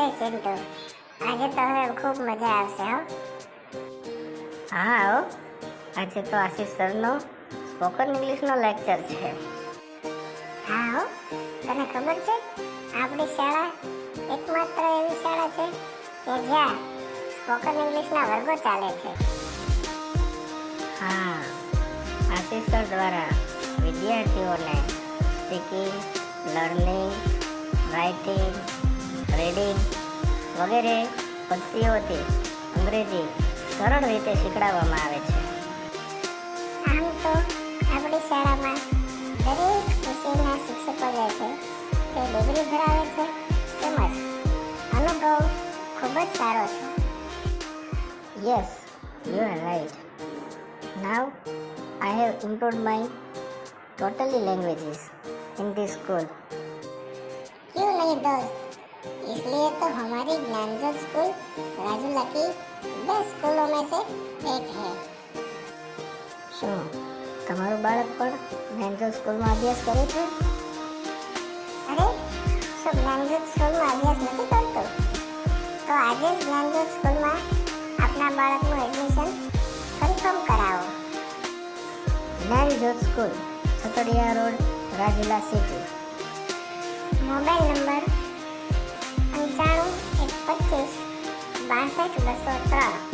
અરે ચિંટુ, આજે તો હવે ખૂબ મજા આવશે હો. હા હો, આજે તો આશીષ સરનો સ્પોકન ઇંગ્લિશનો લેક્ચર છે. હા હો, તને ખબર છે આપણી શાળા એકમાત્ર એવી શાળા છે કે જ્યાં સ્પોકન ઇંગ્લિશના વર્ગો ચાલે છે. હા, આશીષ સર દ્વારા વિદ્યાર્થીઓને સ્પીકિંગ, લર્નિંગ, રાઇટિંગ, રીડિંગ વગેરે પદ્ધતિઓથી અંગ્રેજી સરળ રીતે શીખડાવવામાં આવે છે. આમ તો આપણી શાળામાં દરેક વિષયના શિક્ષકો જે છે તે ડિગ્રી ધરાવે છે, તેમજ અનુભવ ખૂબ જ સારો છે. Yes, you are right. Now I have improved my totally languages in this school. क्यों नहीं दोस्त, इसलिए तो हमारी ज्ञानजोत स्कूल राजूला की 10 स्कूलों में से एक है. શું તમારું બાળક પણ જ્ઞાનજોત સ્કૂલમાં અભ્યાસ કરે છે? અરે, શું જ્ઞાનજોત સ્કૂલમાં અભ્યાસ નથી કરતો? તો આજે જ જ્ઞાનજોત સ્કૂલમાં આપના બાળકનું એડમિશન કન્ફર્મ કરાવો. Gyanjyot school, Chhatadiya road, Rajula city. Mobile number 95 125 62 203.